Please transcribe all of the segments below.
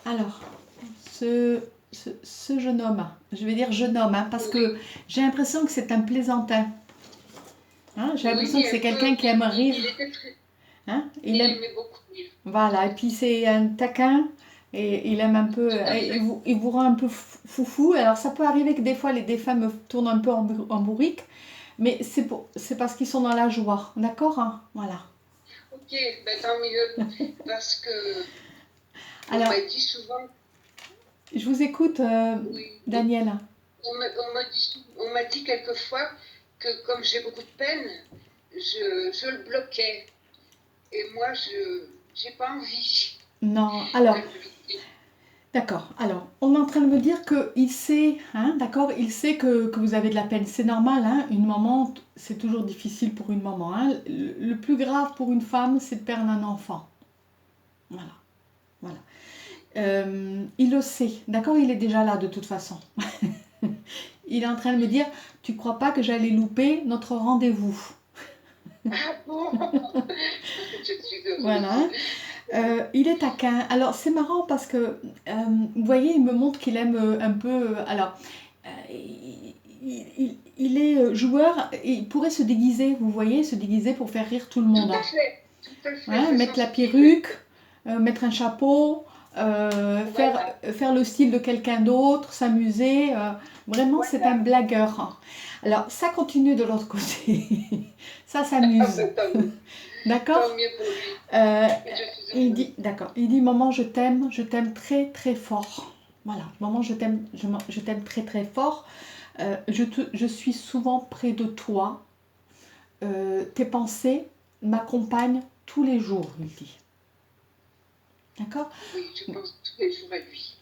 Alors, ce jeune homme, je vais dire jeune homme, hein, parce que j'ai l'impression que c'est un plaisantin. Hein, j'ai l'impression Oui, que un c'est peu, quelqu'un qui mais aime il rire. était très... Hein, il Il aime, aimait beaucoup rire. voilà, et puis c'est un taquin. Et il aime un peu, Tout à fait. il vous rend un peu foufou. Alors ça peut arriver que des fois les des femmes tournent un peu en bourrique, mais c'est parce qu'ils sont dans la joie, d'accord, hein. Voilà. Ok, ben tant mieux, parce que on Alors, m'a dit souvent, je vous écoute, oui, Daniel. on m'a dit quelquefois que comme j'ai beaucoup de peine, je le bloquais. Et moi, je j'ai pas envie Non, de alors, le bloquer. d'accord. Alors, on est en train de me dire qu'il sait, hein, d'accord, il sait que vous avez de la peine. C'est normal, hein, une maman, c'est toujours difficile pour une maman, hein. Le plus grave pour une femme, c'est de perdre un enfant. Voilà, voilà. Il le sait, d'accord, il est déjà là de toute façon. Il est en train de me dire, tu crois pas que j'allais louper notre rendez-vous? Ah bon? Je suis heureuse. Voilà. Il est taquin. Alors c'est marrant parce que, vous voyez, il me montre qu'il aime un peu. Alors, il est joueur, et il pourrait se déguiser, vous voyez, se déguiser pour faire rire tout le monde. Tout à fait, Hein, très mettre la sensible. perruque, mettre un chapeau, Voilà, faire le style de quelqu'un d'autre, s'amuser. Vraiment, c'est un voilà. blagueur. Alors, ça continue de l'autre côté. Ça Ah s'amuse. ben, tant D'accord. mieux pour lui. Euh, Je suis il heureuse. dit, d'accord. Il dit, maman, je t'aime très très fort. Voilà, maman, je t'aime très très fort. Je suis souvent près de toi. Tes pensées m'accompagnent tous les jours, il dit. D'accord. Oui, je pense tous les jours à lui.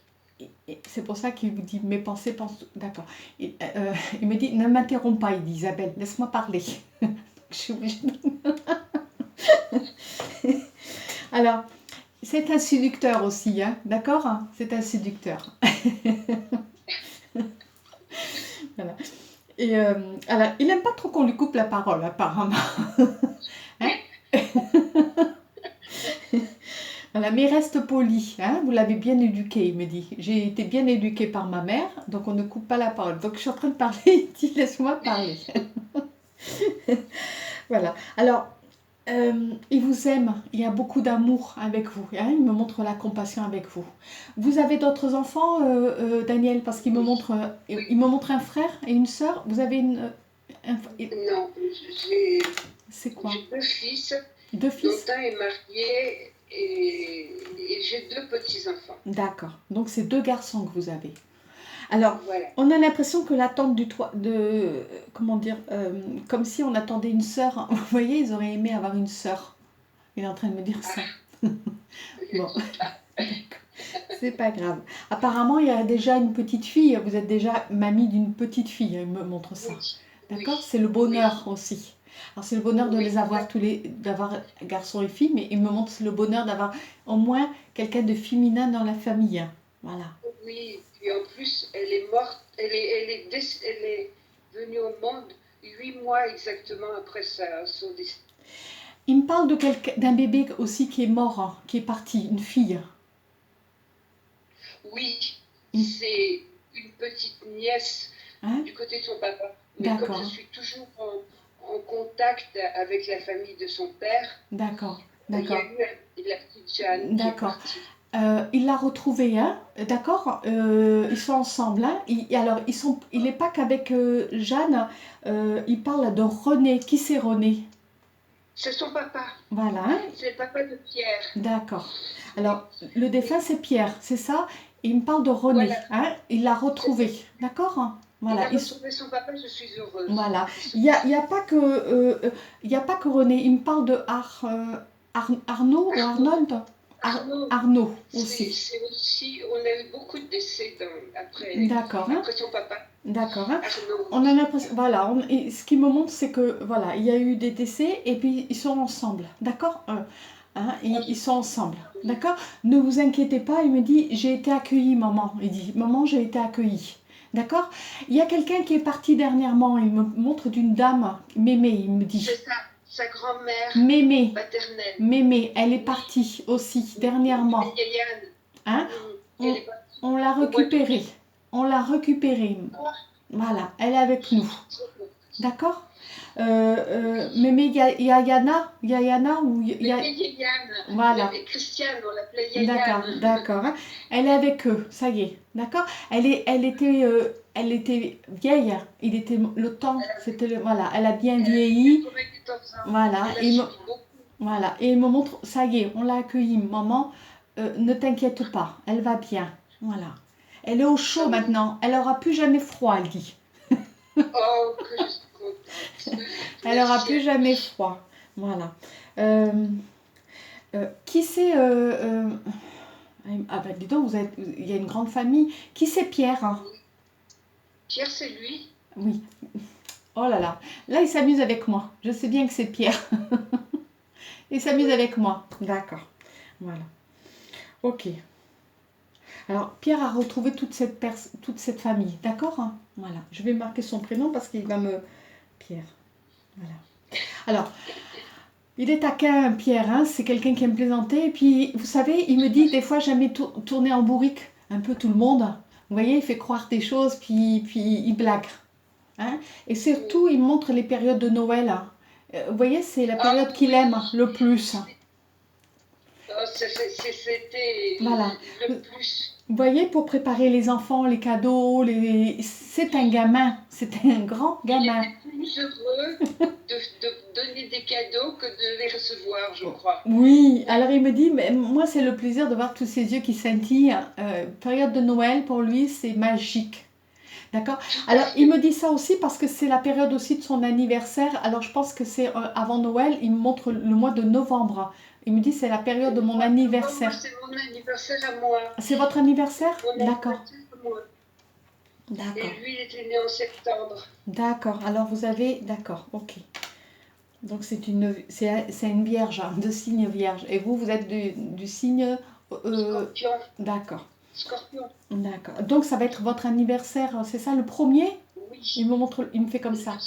Et c'est pour ça qu'il vous dit mes pensées pensent. D'accord. Il me dit ne m'interromps pas, il dit Isabelle, laisse-moi parler. Je suis obligée. Alors, c'est un séducteur aussi, hein, d'accord. C'est un séducteur. Voilà. Et alors, il n'aime pas trop qu'on lui coupe la parole, apparemment. Hein. Voilà, mais reste poli, hein, vous l'avez bien éduqué, il me dit. J'ai été bien éduquée par ma mère, donc on ne coupe pas la parole. Donc je suis en train de parler, il dit laisse-moi parler. Voilà. Alors, il vous aime, il y a beaucoup d'amour avec vous, hein, il me montre la compassion avec vous. Vous avez d'autres enfants, Daniel, parce qu'il me Oui, montre, oui. il me montre un frère et une sœur. Vous avez Non, c'est quoi? j'ai deux fils, Deux dont fils? un est marié et j'ai deux petits-enfants. D'accord. Donc c'est deux garçons que vous avez. Alors, Voilà. on a l'impression que l'attente du toit, comment dire, comme si on attendait une sœur. Vous voyez, ils auraient aimé avoir une sœur. Il est en train de me dire ça. Ah, je ne Bon, sais pas. c'est pas grave. Apparemment, il y a déjà une petite fille. Vous êtes déjà mamie d'une petite fille. Il me montre ça. Oui, D'accord. oui, C'est le bonheur oui, aussi. Alors, c'est le bonheur de oui, les avoir tous les, d'avoir garçons et filles, mais il me montre c'est le bonheur d'avoir au moins quelqu'un de féminin dans la famille. Voilà. oui. Puis en plus, elle est morte, elle est venue au monde 8 mois exactement après son décès. Il me parle de d'un bébé aussi qui est mort, hein, qui est parti, une fille. Oui, Une- c'est une petite nièce Hein. du côté de son papa. Mais comme je D'accord, suis toujours en contact avec la famille de son père, d'accord, il y a d'accord, eu la petite Jeanne qui est d'accord. partie. Il l'a retrouvée, hein, d'accord. Ils sont ensemble, hein. Alors, il n'est pas qu'avec Jeanne. Il parle de René. Qui c'est René? C'est son papa, Voilà, hein. c'est le papa de Pierre. D'accord. Oui, Alors, le défunt, oui, oui, c'est Pierre, c'est ça. Il me parle de René, voilà, hein. Il l'a c'est ça. retrouvée, d'accord, hein. Il Voilà, a retrouvé son papa, je suis heureuse. voilà. Je suis Il y sensible. a pas que, il y a pas que René. Il me parle de Arnaud ou Arnaud, Arnold. Arnaud, Arnaud aussi. c'est aussi, on a eu beaucoup de décès D'accord, hein. après son papa. D'accord, hein. Arnaud, On a l'impression, voilà. Et ce qui me montre, c'est que voilà, il y a eu des décès et puis ils sont ensemble, d'accord. Hein, ils oui, sont ensemble, oui, d'accord. Ne vous inquiétez pas. Il me dit, j'ai été accueilli, maman. Il dit, maman, j'ai été accueilli. D'accord. Il y a quelqu'un qui est parti dernièrement. Il me montre d'une dame, Mémé. Il me c'est dit, ça, sa grand-mère Mémé, paternelle. Mémé, elle est Oui, partie aussi oui, dernièrement. vieille Anne. Hein. Mhm. Elle on, est partie on l'a au mois d'août. récupérée. On l'a récupérée. Ah, Voilà, elle est avec nous. d'accord. D'accord. Mais il y a Yana, il y a Yana ou il y a... Mais Yéyane, Voilà, Christiane, on l'appelait d'accord, Yéyane. d'accord, hein. Elle est avec eux, ça y est, d'accord. Elle était vieille. Il était le temps, c'était voilà. Elle a bien Elle avait vieilli, 94 ans. voilà. Elle a subi beaucoup. Voilà, et il me montre, ça y est, on l'a accueillie, maman. Ne t'inquiète pas, elle va bien, voilà. Elle est au chaud Ah oui. maintenant. Elle aura plus jamais froid, elle dit. Oh, que je suis contente. Elle aura Merci. plus jamais froid, voilà. Euh, qui c'est Ah ben dis donc, il y a une grande famille. Qui c'est Pierre, hein? Oui. Pierre, c'est lui. Oui. Oh là là. Là, il s'amuse avec moi. Je sais bien que c'est Pierre. Il s'amuse Oui. avec moi. D'accord. Voilà. Ok. Alors, Pierre a retrouvé toute cette famille. D'accord, hein? Voilà. Je vais marquer son prénom parce qu'il va me... Pierre. Voilà. Alors, il est taquin, Pierre, hein? C'est quelqu'un qui aime plaisanter. Et puis, vous savez, il me dit des fois, jamais tourner en bourrique. Un peu tout le monde. Vous voyez, il fait croire des choses, puis il blague. Hein. Et surtout, il montre les périodes de Noël. Hein. Vous voyez, c'est la Ah période qu'il oui. aime le plus. Oh, c'était Voilà. le plus. Vous voyez, pour préparer les enfants, les cadeaux, c'est un gamin. C'est un grand Il gamin. était plus heureux de donner des cadeaux que de les recevoir, je crois. Oui, alors il me dit, mais moi c'est le plaisir de voir tous ses yeux qui scintillent. Période de Noël, pour lui, c'est magique. D'accord. Tout à Alors, il fait. me dit ça aussi parce que c'est la période aussi de son anniversaire. Alors, je pense que c'est avant Noël. Il me montre le mois de novembre. Il me dit c'est la période de mon Moi, anniversaire. c'est mon anniversaire à moi. C'est votre anniversaire? Mon D'accord. anniversaire à moi. Et D'accord. lui, il était né en septembre. D'accord. Alors, vous avez... D'accord. Ok. Donc, c'est une vierge, hein, de signe vierge. Et vous, vous êtes du signe... Scorpion. D'accord. Scorpion. D'accord. Donc, ça va être votre anniversaire, c'est ça, le premier? Oui. Il me fait comme ça.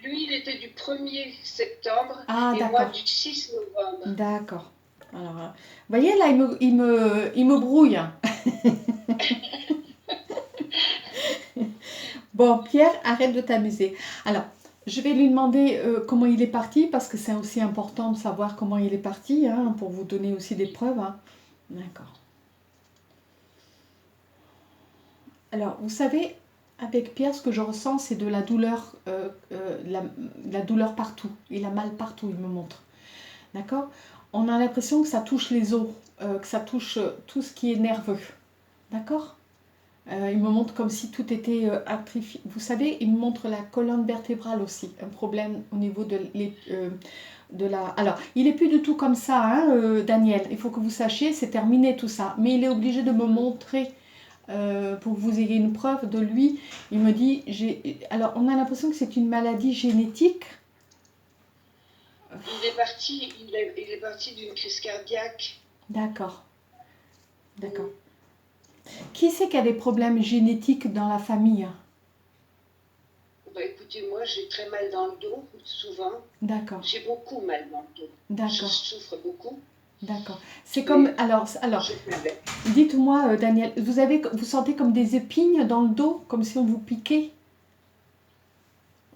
Lui, il était du 1er septembre Ah, et moi d'accord. du 6 novembre. D'accord. Alors, vous voyez, là, il me brouille. Bon, Pierre, arrête de t'amuser. Alors, je vais lui demander comment il est parti, parce que c'est aussi important de savoir comment il est parti, hein, pour vous donner aussi des preuves. Hein. D'accord. Alors, vous savez, avec Pierre, ce que je ressens, c'est de la douleur, la douleur partout. Il a mal partout, il me montre. D'accord. On a l'impression que ça touche les os, que ça touche tout ce qui est nerveux. D'accord. Il me montre comme si tout était atrophié. Vous savez, il me montre la colonne vertébrale aussi, un problème au niveau de la... Alors, il n'est plus du tout comme ça, hein, Daniel. Il faut que vous sachiez, c'est terminé tout ça. Mais il est obligé de me montrer, pour que vous ayez une preuve de lui. Il me dit, alors on a l'impression que c'est une maladie génétique. Il est parti d'une crise cardiaque. D'accord. D'accord. Qui c'est qui a des problèmes génétiques dans la famille? Bah, écoutez, moi j'ai très mal dans le dos, souvent. D'accord. J'ai beaucoup mal dans le dos. D'accord. Je souffre beaucoup. D'accord. C'est comme... Alors dites-moi, Daniel, vous sentez comme des épines dans le dos, comme si on vous piquait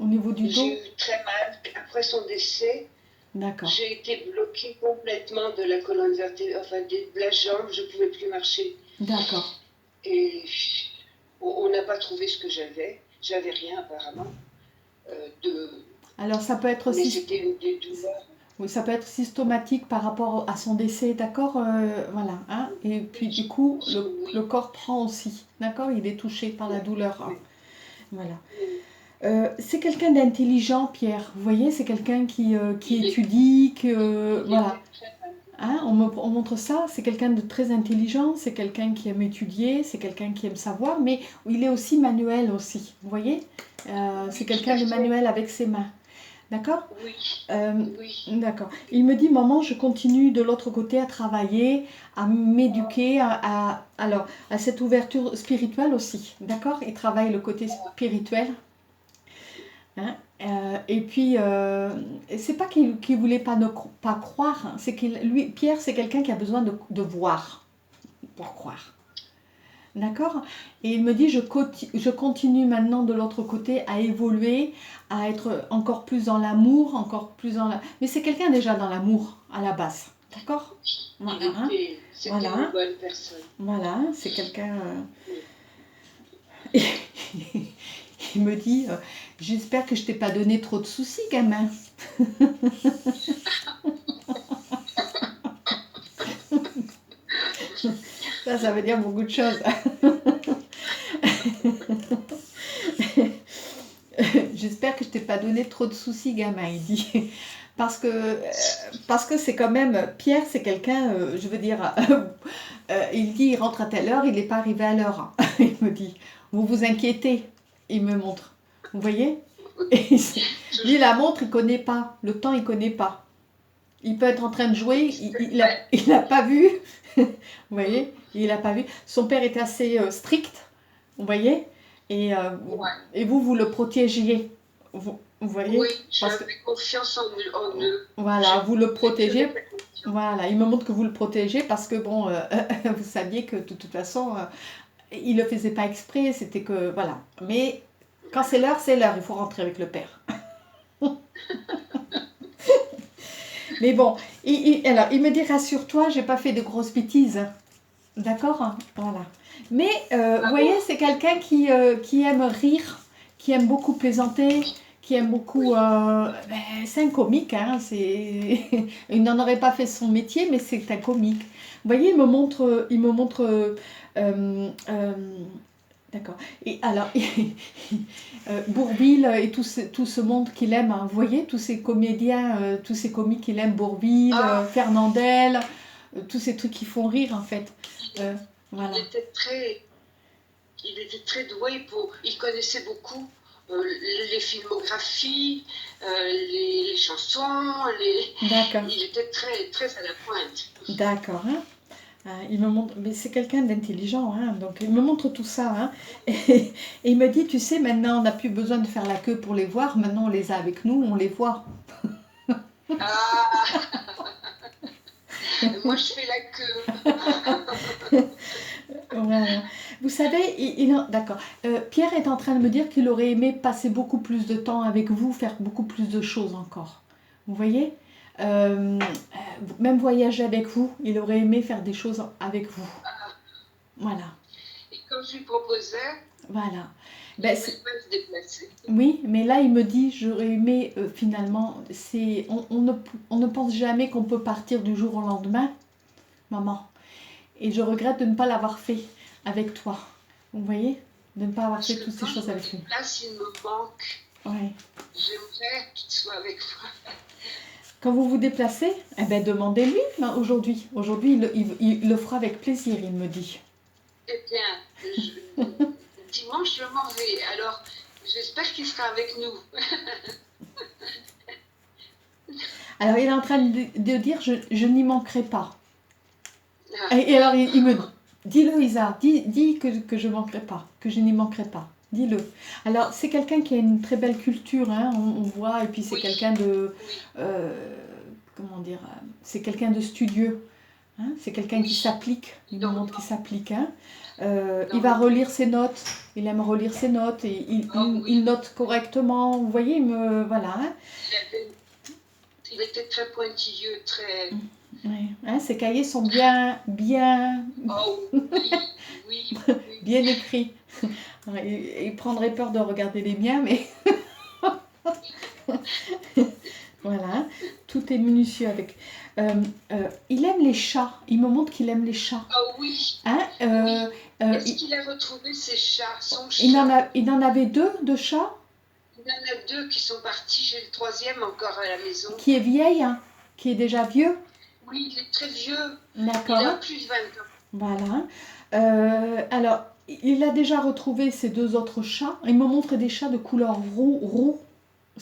au niveau du dos? J'ai eu très mal. Après son décès, d'accord. J'ai été bloquée complètement de la colonne vertébrale, enfin de la jambe, je ne pouvais plus marcher. D'accord. Et on n'a pas trouvé ce que j'avais. J'avais rien apparemment. Alors ça peut être mais c'était des douleurs. Oui, ça peut être systématique par rapport à son décès, d'accord, voilà. Hein, et puis du coup, le corps prend aussi, d'accord, il est touché par la douleur. Hein, voilà. C'est quelqu'un d'intelligent, Pierre. Vous voyez, c'est quelqu'un qui étudie, voilà. Hein, on montre ça. C'est quelqu'un de très intelligent, c'est quelqu'un qui aime étudier, c'est quelqu'un qui aime savoir, mais il est aussi manuel aussi. Vous voyez, c'est quelqu'un de manuel avec ses mains. D'accord? Oui. Oui. D'accord. Il me dit, maman, je continue de l'autre côté à travailler, à m'éduquer, à cette ouverture spirituelle aussi. D'accord? Il travaille le côté spirituel. Hein? Et puis, c'est pas qu'il voulait pas croire, hein, c'est Pierre, c'est quelqu'un qui a besoin de voir pour croire. D'accord? Et il me dit, je continue maintenant de l'autre côté à évoluer, à être encore plus dans l'amour, encore plus dans la... Mais c'est quelqu'un déjà dans l'amour, à la base. D'accord? Voilà, hein? C'était Voilà, une bonne personne. voilà, c'est quelqu'un... Oui. Il me dit, j'espère que je t'ai pas donné trop de soucis, gamin. Ça veut dire beaucoup de choses. J'espère que je t'ai pas donné trop de soucis, gamin, il dit. Parce que c'est quand même, Pierre, c'est quelqu'un, je veux dire, il dit, il rentre à telle heure, il n'est pas arrivé à l'heure. Il me dit, vous vous inquiétez, il me montre. Vous voyez? Et lui, la montre, il connaît pas. Le temps, il connaît pas. Il peut être en train de jouer, il a pas vu. Vous voyez? Il n'a pas vu. Son père était assez strict, vous voyez? Et, Ouais. et vous le protégiez. Vous voyez? Oui, Parce que, j'avais confiance en eux. voilà, vous le J'ai protégez. très confiance. Voilà, il me montre que vous le protégez parce que, bon, vous saviez que de toute façon, il ne le faisait pas exprès, c'était que, voilà. Mais quand c'est l'heure, il faut rentrer avec le père. Mais bon, alors, il me dit, rassure-toi, j'ai pas fait de grosses bêtises. D'accord? Voilà. Mais, vous voyez, c'est quelqu'un qui aime rire, qui aime beaucoup plaisanter, qui aime beaucoup... c'est un comique, hein, il n'en aurait pas fait son métier, mais c'est un comique. Vous voyez, il me montre d'accord. Et alors, Bourvil et tout ce monde qu'il aime, hein, vous voyez, tous ces comédiens, tous ces comiques qu'il aime, Bourvil, Fernandel, tous ces trucs qui font rire, en fait. Voilà. Il était très doué il connaissait beaucoup les filmographies, les chansons, D'accord. il était très, très à la pointe. D'accord. Hein. Il me montre, mais c'est quelqu'un d'intelligent, hein, donc il me montre tout ça. Hein, et il me dit, tu sais, maintenant on n'a plus besoin de faire la queue pour les voir, maintenant on les a avec nous, on les voit. Ah, moi je fais la queue. Voilà. Vous savez, d'accord. Pierre est en train de me dire qu'il aurait aimé passer beaucoup plus de temps avec vous, faire beaucoup plus de choses encore. Vous voyez? Même voyager avec vous, il aurait aimé faire des choses avec vous. Voilà. Et quand je lui proposais, voilà. Il ne pouvait pas se déplacer. Oui, mais là il me dit, j'aurais aimé finalement, on ne pense jamais qu'on peut partir du jour au lendemain, maman. Et je regrette de ne pas l'avoir fait avec toi. Vous voyez? De ne pas avoir fait toutes ces choses avec lui. Là, s'il me manque, ouais. J'aimerais qu'il soit avec moi. Quand vous vous déplacez, eh ben, demandez-lui aujourd'hui. Aujourd'hui, il le fera avec plaisir, il me dit. Eh bien, dimanche, je m'en vais. Alors, j'espère qu'il sera avec nous. Alors, il est en train de dire, je n'y manquerai pas. Et alors, il me dit, dis-le Isa, dis que je ne manquerai pas, que je n'y manquerai pas. Dis-le. Alors, c'est quelqu'un qui a une très belle culture, hein, on voit, et puis c'est quelqu'un de... comment dire, c'est quelqu'un de studieux. Hein, c'est quelqu'un qui s'applique, il nous montre qu'il s'applique. Hein. Il va relire ses notes, il aime relire ses notes, et il note correctement, vous voyez, voilà. Hein. Il était très pointilleux, très... Oui. Hein, ses cahiers sont bien oh, oui. bien écrits. Il prendrait peur de regarder les miens, mais voilà, tout est minutieux avec. Il aime les chats. Il me montre qu'il aime les chats. Oh oui. Hein, est-ce qu'il a retrouvé ses chats, son chat? Il en avait 2 de chats. Il y en a 2 qui sont partis. J'ai le 3e encore à la maison. Qui est vieille, hein, qui est déjà vieux. Oui, il est très vieux. D'accord. Il a plus de 20 ans. Voilà. Alors, il a déjà retrouvé ses 2 autres chats. Il me montre des chats de couleur roux.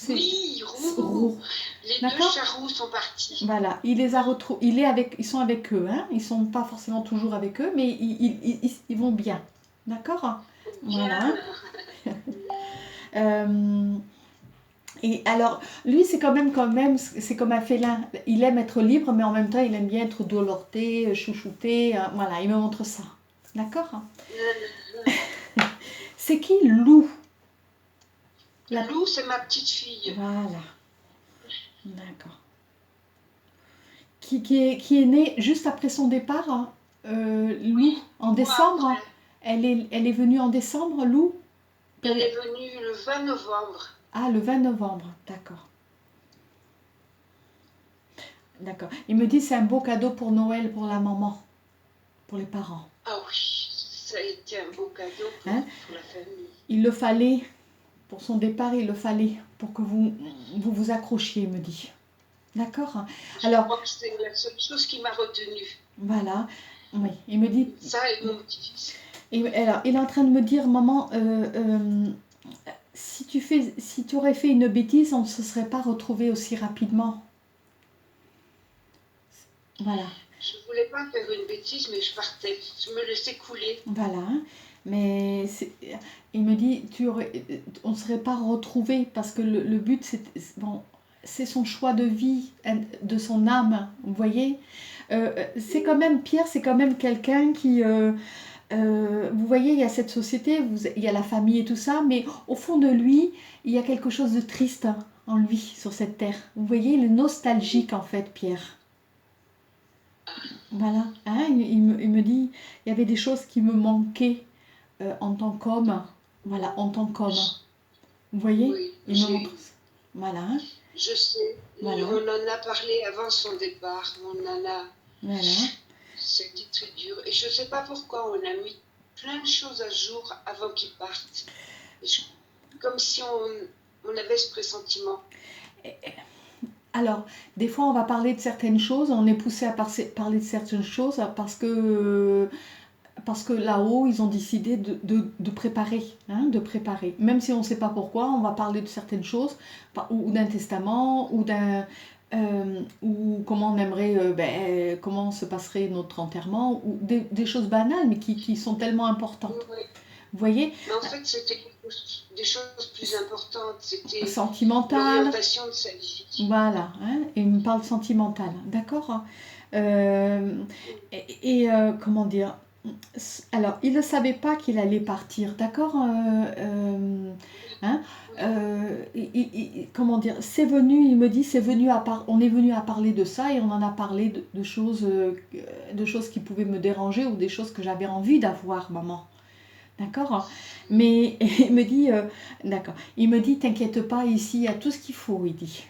Oui, roux. Les 2 chats roux sont partis. Voilà, il les a retrouvés. Ils sont avec eux. Hein. Ils sont pas forcément toujours avec eux, mais ils vont bien. D'accord? Voilà. Et alors, lui, c'est quand même, c'est comme un félin. Il aime être libre, mais en même temps, il aime bien être dolorté, chouchouté. Voilà, il me montre ça. D'accord? Euh, C'est qui Lou? La... Lou, c'est ma petite fille. Voilà, d'accord. Qui est née juste après son départ, hein, Lou, Oui, en moi décembre. après. Elle est venue en décembre, Lou? Elle est venue le 20 novembre. Ah, le 20 novembre, d'accord. D'accord. Il me dit c'est un beau cadeau pour Noël, pour la maman, pour les parents. Ah oui, ça a été un beau cadeau Hein? pour la famille. Il le fallait, pour son départ, il le fallait, pour que vous accrochiez, il me dit. D'accord? Je Alors, crois que c'est la seule chose qui m'a retenue. voilà. Oui, il me dit. Ça et mon petit-fils. Alors, il est en train de me dire, maman, si tu aurais fait une bêtise, on ne se serait pas retrouvé aussi rapidement. Voilà. Je ne voulais pas faire une bêtise, mais je partais. Je me laissais couler. Voilà. Mais il me dit, on ne serait pas retrouvés parce que le but, c'est son choix de vie, de son âme, vous voyez. C'est quand même, Pierre, c'est quand même quelqu'un qui... vous voyez, il y a cette société, il y a la famille et tout ça, mais au fond de lui, il y a quelque chose de triste en lui, sur cette terre. Vous voyez, il est nostalgique en fait, Pierre. Voilà, hein, il me dit, il y avait des choses qui me manquaient en tant qu'homme. Voilà, en tant qu'homme. Vous voyez, Oui, il me montre. Voilà, hein, je sais. voilà, On en a parlé avant son départ. On en a... voilà. C'était très dur. Et je ne sais pas pourquoi on a mis plein de choses à jour avant qu'il parte. Comme si on avait ce pressentiment. Alors, des fois, on va parler de certaines choses, on est poussé à parler de certaines choses parce que là-haut, ils ont décidé de préparer, hein, de préparer. Même si on ne sait pas pourquoi, on va parler de certaines choses, ou d'un testament, ou comment on aimerait, comment se passerait notre enterrement, ou des choses banales, mais qui sont tellement importantes. Oui. Vous voyez? Mais en fait, c'était des choses plus importantes. C'était Sentimentales. l'orientation de sa vie. Voilà, hein, et il me parle sentimental, d'accord? Comment dire? Alors, il ne savait pas qu'il allait partir, d'accord? Hein, comment dire? C'est venu, il me dit, on est venu à parler de ça et on en a parlé de choses qui pouvaient me déranger ou des choses que j'avais envie d'avoir, maman. D'accord? Mais il me dit, d'accord. Il me dit, t'inquiète pas, ici, il y a tout ce qu'il faut, il dit.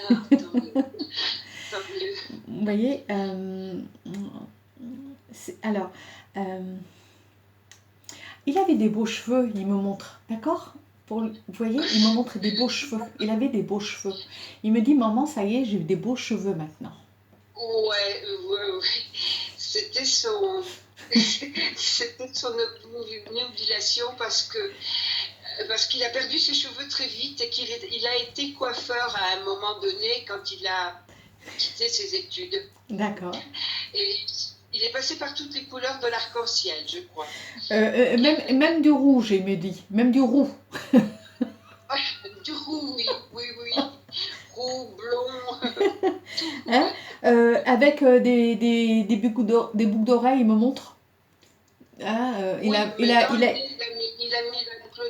Ah, tant mieux. Tant mieux. Vous voyez, alors, il avait des beaux cheveux, il me montre, d'accord? Vous voyez, il me montre des beaux cheveux. Il avait des beaux cheveux. Il me dit, maman, ça y est, j'ai des beaux cheveux maintenant. Ouais. C'était son obnubilation parce qu'il a perdu ses cheveux très vite et qu'il a été coiffeur à un moment donné quand il a quitté ses études. D'accord. Et il est passé par toutes les couleurs de l'arc-en-ciel, je crois. Même du rouge, il me dit. Même du roux. Du roux, oui. Roux, blond, tout. Hein, avec des boucles d'oreilles, il me montre. Hein, il a mis la boucle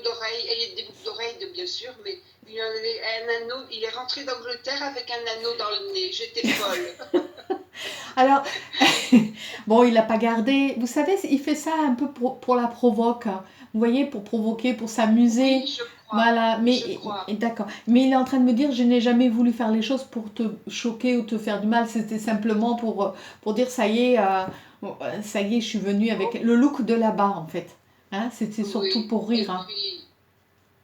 d'oreille, et des boucles d'oreilles, bien sûr, mais il en avait un anneau. Il est rentré d'Angleterre avec un anneau dans le nez. J'étais folle. Alors, bon, il l'a pas gardé. Vous savez, il fait ça un peu pour la provoque. Vous voyez, pour provoquer, pour s'amuser. Oui, je crois. Voilà, d'accord. Mais il est en train de me dire, je n'ai jamais voulu faire les choses pour te choquer ou te faire du mal. C'était simplement pour dire, ça y est, je suis venue avec le look de là-bas, en fait. Hein, c'était surtout pour rire. Et puis,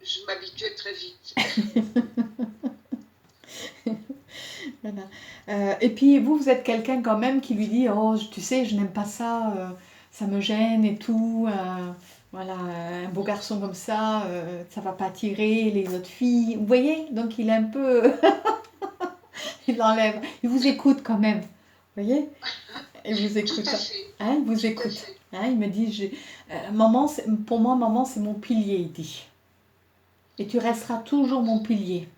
je m'habituais très vite. Voilà. Et puis vous êtes quelqu'un quand même qui lui dit, oh, tu sais, je n'aime pas ça, ça me gêne et tout. Voilà, un beau garçon comme ça va pas attirer les autres filles. Vous voyez? Donc il est un peu... il l'enlève. Il vous écoute quand même. Vous voyez? Il vous écoute. Tout à fait. Hein, il vous écoute. Hein, il me dit, maman, pour moi, maman, c'est mon pilier, il dit. Et tu resteras toujours mon pilier.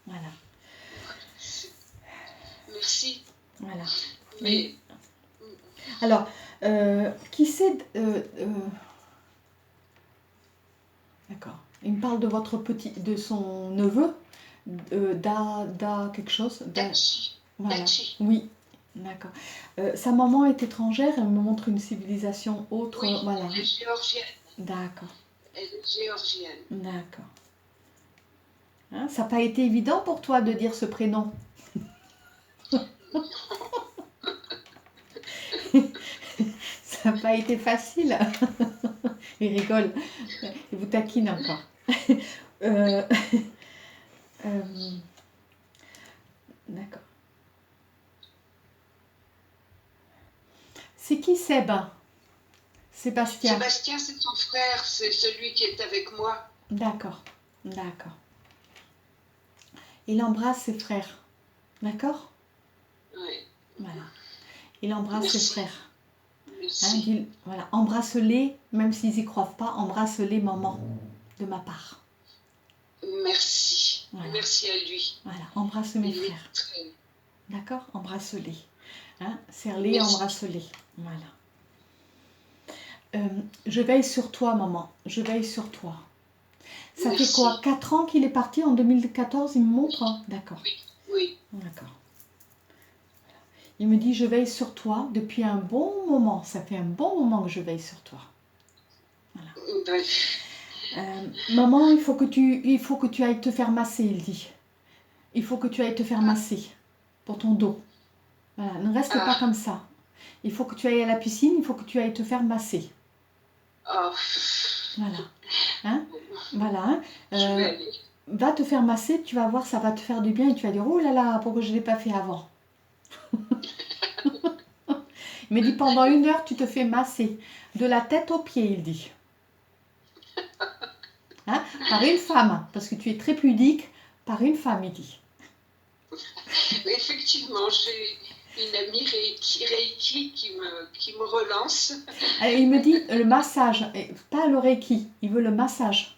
Voilà. Merci. Voilà. Mais... Alors, Qui c'est D'accord. Il me parle de votre de son neveu, quelque chose. Dachi. Voilà. Dachi. Oui, d'accord. Sa maman est étrangère, elle me montre une civilisation autre. Oui, Voilà. elle est géorgienne. D'accord. Elle est géorgienne. D'accord. Hein, ça n'a pas été évident pour toi de dire ce prénom? Ça n'a pas été facile. Il rigole. Il vous taquine encore. Euh, D'accord. C'est qui Seb? Sébastien. Sébastien, c'est son frère, c'est celui qui est avec moi. D'accord, d'accord. Il embrasse ses frères. D'accord? Oui. Voilà. Il embrasse ses frères. Merci. Hein, voilà, embrasse-les, même s'ils n'y croient pas, embrasse-les, maman, de ma part. Merci. Voilà. Merci à lui. Voilà, embrasse mes frères. D'accord? Embrasse-les. Hein, serre-les, embrasse-les. Voilà. Je veille sur toi, maman. Je veille sur toi. Ça Merci. fait quoi? 4 ans qu'il est parti en 2014, il me montre? Oui. D'accord. Oui. D'accord. Il me dit, je veille sur toi depuis un bon moment. Ça fait un bon moment que je veille sur toi. Voilà. Maman, il faut que tu ailles te faire masser, il dit. Il faut que tu ailles te faire masser pour ton dos. Voilà, ne reste pas comme ça. Il faut que tu ailles à la piscine, il faut que tu ailles te faire masser. Voilà. Hein? Voilà. Va te faire masser, tu vas voir, ça va te faire du bien et tu vas dire, oh là là, pourquoi je ne l'ai pas fait avant? Il me dit, pendant 1 heure, tu te fais masser. De la tête aux pieds, il dit. Hein? Par une femme, parce que tu es très pudique, par une femme, il dit. Effectivement, j'ai une amie Reiki qui me relance. Alors, il me dit le massage, pas le Reiki, il veut le massage.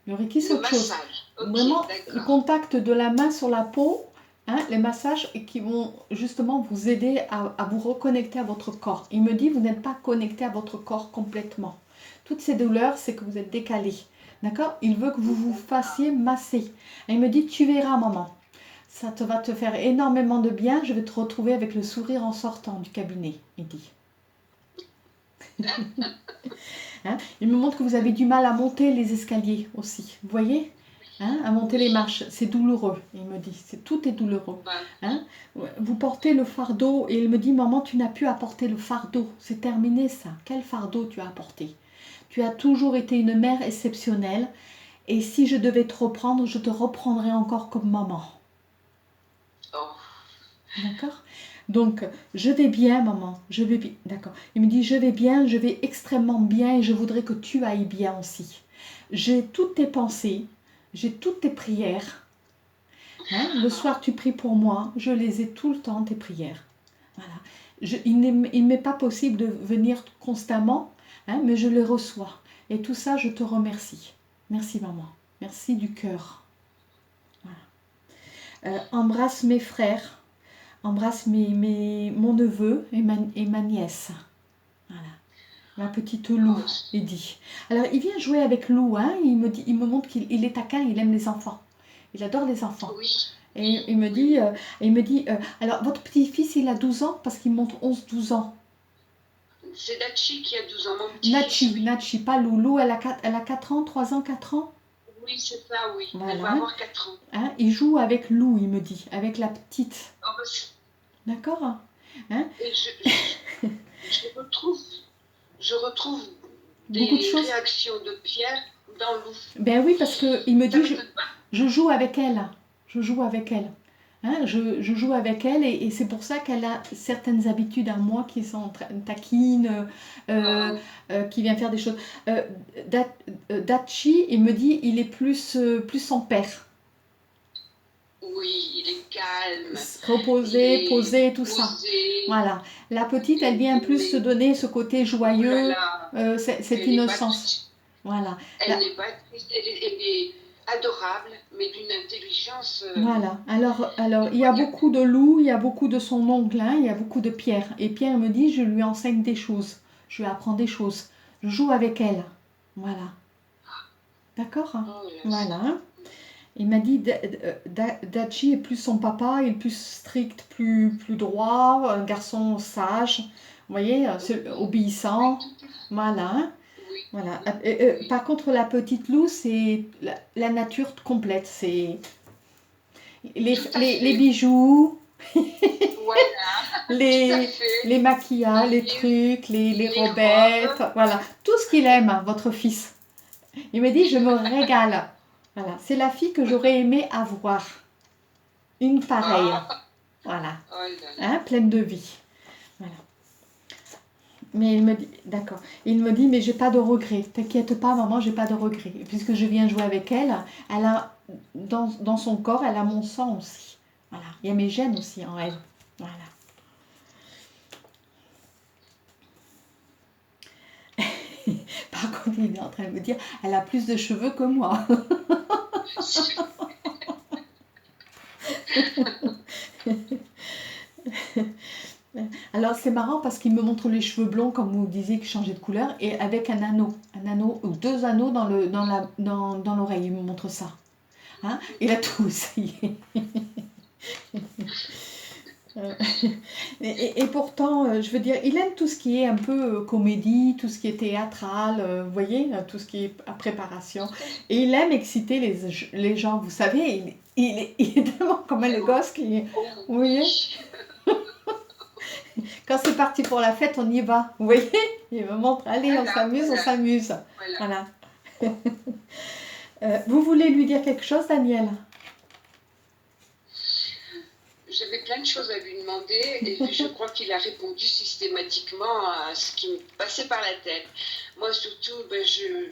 Le Reiki, c'est autre chose. Okay, vraiment, le contact de la main sur la peau, hein, les massages qui vont justement vous aider à vous reconnecter à votre corps. Il me dit, vous n'êtes pas connecté à votre corps complètement. Toutes ces douleurs, c'est que vous êtes décalé. D'accord? Il veut que vous vous fassiez masser. Et il me dit, tu verras, maman. Ça va te faire énormément de bien. Je vais te retrouver avec le sourire en sortant du cabinet, il dit. Hein? Il me montre que vous avez du mal à monter les escaliers aussi. Vous voyez, hein? À monter les marches. C'est douloureux, il me dit. Tout est douloureux. Hein? Vous portez le fardeau et il me dit, maman, tu n'as plus à porter le fardeau. C'est terminé ça. Quel fardeau tu as apporté? Tu as toujours été une mère exceptionnelle. Et si je devais te reprendre, je te reprendrais encore comme maman. D'accord? Donc, je vais bien, maman, je vais bien. D'accord. Il me dit, je vais bien, je vais extrêmement bien et je voudrais que tu ailles bien aussi. J'ai toutes tes pensées, j'ai toutes tes prières. Hein? Le soir, tu pries pour moi, je les ai tout le temps, tes prières. Voilà. Il ne m'est pas possible de venir constamment, hein, mais je les reçois. Et tout ça, je te remercie. Merci, maman. Merci du cœur. Voilà. Embrasse mes frères. Embrasse mon neveu et ma nièce. Voilà. Ma petite Lou, il dit. Alors, il vient jouer avec Lou, hein. Il me montre qu'il est taquin, il aime les enfants. Il adore les enfants. Oui. Et il me dit, alors, votre petit-fils, il a 12 ans parce qu'il montre 11-12 ans. C'est Nachi qui a 12 ans, mon petit. Nachi, pas Lou. Lou, elle a 4 ans, 3 ans, 4 ans. Oui, c'est ça, oui. Voilà. Elle va avoir 4 ans. Hein, il joue avec Lou, il me dit, avec la petite. Oh, bah, d'accord, hein? Et je retrouve beaucoup de choses. Réactions de Pierre dans Lou. Ben oui, parce qu'il me dit, je joue avec elle. Je joue avec elle. Hein, je joue avec elle et c'est pour ça qu'elle a certaines habitudes à moi qui sont taquines, qui vient faire des choses. Dachi, il me dit, il est plus son père. Oui, il est calme. Reposé, posé, tout ça. Voilà. La petite, elle vient plus se donner ce côté joyeux, cette innocence. Voilà. Elle n'est pas triste, elle est adorable, mais d'une intelligence Voilà. Alors, il y a incroyable. beaucoup de loups, il y a beaucoup de son oncle, hein, il y a beaucoup de Pierre. Et Pierre me dit, je lui enseigne des choses, je lui apprends des choses, je joue avec elle. Voilà. D'accord? Hein. Oh là, Voilà. Hein. Il m'a dit, Dachi est plus son papa, il est plus strict, plus droit, un garçon sage, vous voyez, oui, oui, obéissant. tout à fait. Voilà. Hein. Oui, Voilà. oui. Par contre, la petite Lou, c'est la nature complète. C'est Tout à les fait. bijoux, Voilà, tout à les, fait. les maquillages, les Les, trucs, les les robettes, robes, voilà. Tout ce qu'il aime, hein, votre fils. Il me dit, je me régale. Voilà. C'est la fille que j'aurais aimé avoir. Une pareille. ah, Voilà. oh là là. Hein, pleine de vie. Voilà. Mais il me dit, d'accord. Il me dit, mais j'ai pas de regrets. T'inquiète pas, maman, j'ai pas de regrets. Et puisque je viens jouer avec elle, elle a, dans son corps, elle a mon sang aussi. Voilà. Il y a mes gènes aussi en elle. Voilà. Par contre, il est en train de me dire, elle a plus de cheveux que moi. Alors c'est marrant parce qu'il me montre les cheveux blonds comme vous disiez qui changeaient de couleur et avec un anneau ou deux anneaux dans l'oreille. Il me montre ça. Hein, il a tout, ça y est. Euh, et pourtant, je veux dire, il aime tout ce qui est un peu comédie, tout ce qui est théâtral, vous voyez, tout ce qui est préparation. Et il aime exciter les gens, vous savez, il est tellement comme le gosse qui, Oh vous oui, voyez, quand c'est parti pour la fête, on y va, vous voyez, il me montre, allez, on voilà, s'amuse, on voilà, s'amuse. voilà. Voilà. Vous voulez lui dire quelque chose, Daniel? J'avais plein de choses à lui demander et je crois qu'il a répondu systématiquement à ce qui me passait par la tête. Moi, surtout, je,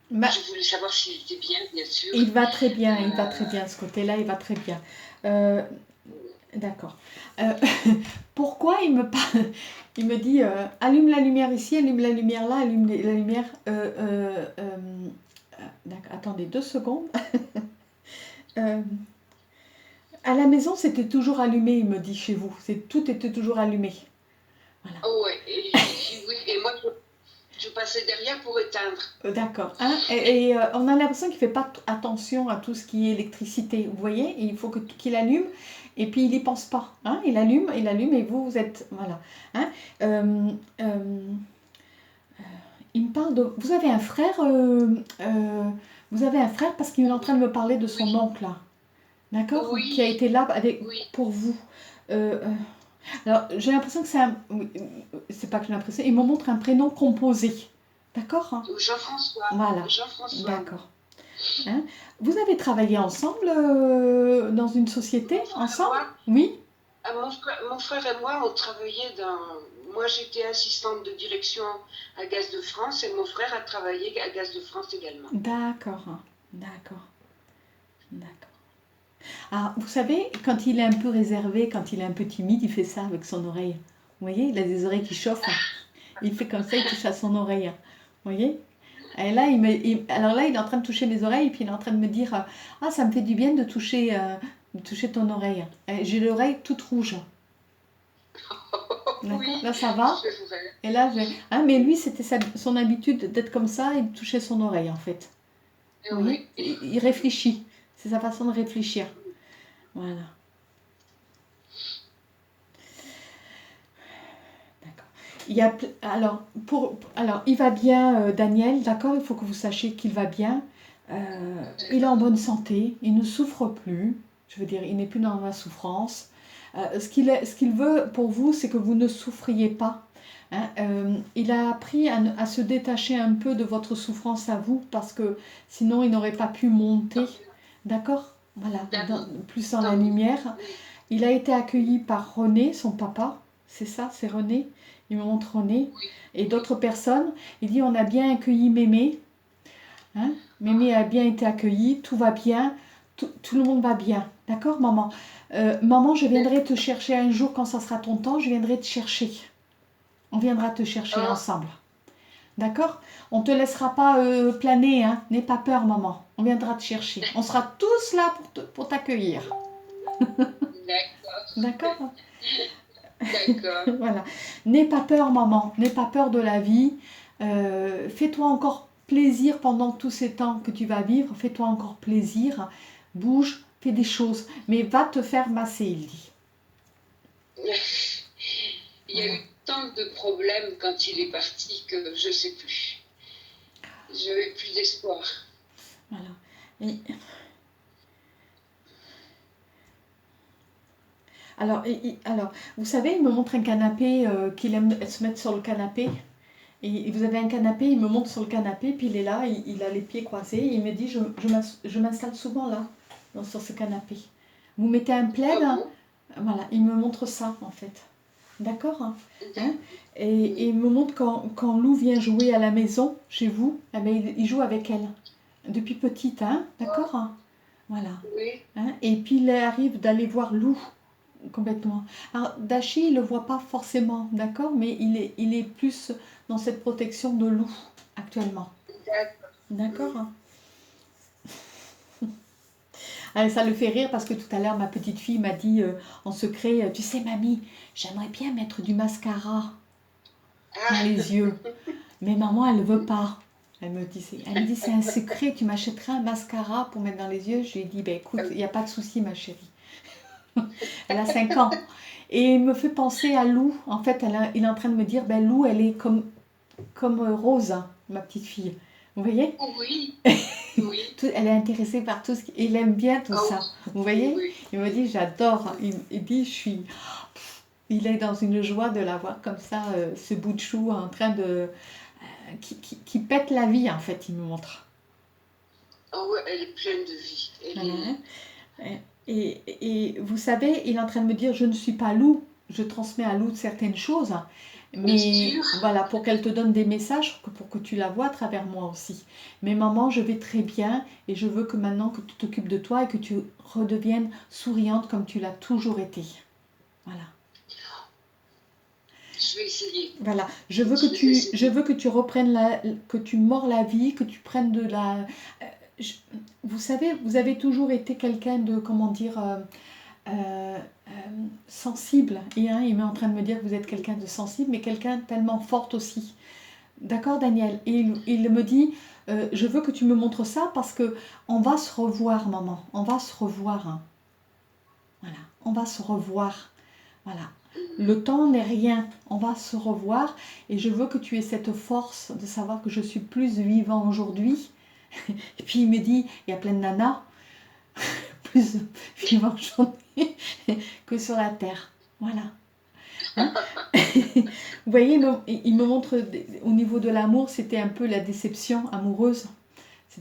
Bah, je voulais savoir s'il était bien sûr. il va très bien, il va très Euh, bien, ce côté-là, il va très bien. Euh, D'accord. Euh, pourquoi il me parle? Il me dit allume la lumière ici, allume la lumière là, allume la lumière. D'accord, attendez 2 secondes. Euh, à la maison, c'était toujours allumé, il me dit chez vous. Tout était toujours allumé. Voilà. oh ouais, oui, et moi, je passais derrière pour éteindre. D'accord. Hein? On a l'impression qu'il ne fait pas attention à tout ce qui est électricité. Vous voyez, il faut qu'il allume et puis il n'y pense pas. Hein? Il allume et vous êtes. Voilà. Hein? Euh, euh, il me parle de. Vous avez un frère parce qu'il est en train de me parler de son Oui, oncle, là. D'accord? Qui a oui, été là oui. pour vous. Euh, euh, alors, j'ai l'impression que c'est un. Oui, c'est pas que j'ai l'impression. Il me montre un prénom composé. D'accord? Hein. Jean-François, Voilà. Jean-François. D'accord. Hein? Vous avez travaillé ensemble dans une société? Mon frère et Ensemble? moi, Oui? mon frère et moi, on travaillait dans. Moi, j'étais assistante de direction à Gaz de France et mon frère a travaillé à Gaz de France également. D'accord. Hein. D'accord. D'accord. Ah, vous savez, quand il est un peu réservé, quand il est un peu timide, il fait ça avec son oreille. Vous voyez, il a des oreilles qui chauffent. Hein. Il fait comme ça, il touche à son oreille. Hein. Vous voyez? Et là, alors là, il est en train de toucher mes oreilles et puis il est en train de me dire ah, ça me fait du bien de toucher ton oreille. J'ai l'oreille toute rouge. D'accord? Oui, Là, ça va. c'est vrai. Et là, ah, mais lui, c'était son habitude d'être comme ça et de toucher son oreille, en fait. Eh Vous voyez? oui. Il réfléchit. C'est sa façon de réfléchir. Voilà. D'accord. Alors, il va bien, Daniel, d'accord? Il faut que vous sachiez qu'il va bien. Il est en bonne santé. Il ne souffre plus. Je veux dire, il n'est plus dans la souffrance. Ce qu'il veut pour vous, c'est que vous ne souffriez pas. Hein. Il a appris à se détacher un peu de votre souffrance à vous parce que sinon il n'aurait pas pu monter. D'accord? Voilà, plus dans la Tant mieux. lumière. Oui, Il a été accueilli par René, son papa. C'est ça, c'est René. Il me montre René. oui, Et oui. d'autres personnes. Il dit on a bien accueilli Mémé. Hein? Mémé a bien été accueillie. Tout va bien. Tout le monde va bien. D'accord, maman? Maman, je viendrai te chercher un jour quand ça sera ton temps. Je viendrai te chercher. On viendra te chercher Oh, ensemble. D'accord? On ne te laissera pas planer, hein. N'aie pas peur, maman. On viendra te chercher. On sera tous là pour t'accueillir. D'accord, D'accord? d'accord. Voilà. N'aie pas peur, maman. N'aie pas peur de la vie. Fais-toi encore plaisir pendant tous ces temps que tu vas vivre. Fais-toi encore plaisir. Bouge, fais des choses. Mais va te faire masser, il dit. Il y a eu tant de problèmes quand il est parti que je ne sais plus. Je n'ai plus d'espoir. Voilà. Et... Alors, vous savez, il me montre un canapé qu'il aime se mettre sur le canapé. Et vous avez un canapé, il me montre sur le canapé, puis il est là, il a les pieds croisés. Il me dit, je m'installe souvent là, sur ce canapé. Vous mettez un plaid, Ah bon? voilà, il me montre ça en fait. D'accord, hein? Et il me montre quand Lou vient jouer à la maison, chez vous, eh ben, il joue avec elle. Depuis petite, hein? D'accord, hein? Voilà. Oui. Hein? Et puis il arrive d'aller voir Lou complètement. Alors Dashi, il ne le voit pas forcément, d'accord, mais il est plus dans cette protection de Lou actuellement. D'accord, hein? Alors, ça le fait rire parce que tout à l'heure, ma petite fille m'a dit en secret, tu sais mamie, j'aimerais bien mettre du mascara dans les yeux. Mais maman, elle ne veut pas. Elle me dit, c'est un secret, tu m'achèterais un mascara pour mettre dans les yeux. Je lui ai dit, ben écoute, il n'y a pas de souci ma chérie. Elle a 5 ans. Et il me fait penser à Lou. En fait, il est en train de me dire, ben Lou, elle est comme Rose, hein, ma petite fille. Vous voyez? Oui, oui. Elle est intéressée par tout ce qui... Il aime bien tout ça. Vous voyez? Oui. Il me dit, j'adore. Il dit, Il est dans une joie de la voir comme ça, ce bout de chou en train de... qui pète la vie, en fait, il me montre. Oh ouais, elle est pleine de vie. Et vous savez, il est en train de me dire, je ne suis pas Lou, je transmets à Lou certaines choses, mais voilà, pour qu'elle te donne des messages, pour que tu la vois à travers moi aussi. Mais maman, je vais très bien et je veux que maintenant que tu t'occupes de toi et que tu redeviennes souriante comme tu l'as toujours été. Voilà. Je vais essayer. Voilà, je veux que tu reprennes que tu mords la vie, que tu prennes de la... vous savez, vous avez toujours été quelqu'un de, comment dire, sensible. Et il est en train de me dire que vous êtes quelqu'un de sensible, mais quelqu'un tellement forte aussi. D'accord, Daniel? Et il me dit, je veux que tu me montres ça parce que on va se revoir, maman. On va se revoir. Hein. Voilà, on va se revoir. Voilà. Le temps n'est rien, on va se revoir et je veux que tu aies cette force de savoir que je suis plus vivant aujourd'hui. Et puis il me dit, il y a plein de nanas plus vivants aujourd'hui que sur la terre. Voilà. Hein? Vous voyez, il me montre au niveau de l'amour, c'était un peu la déception amoureuse.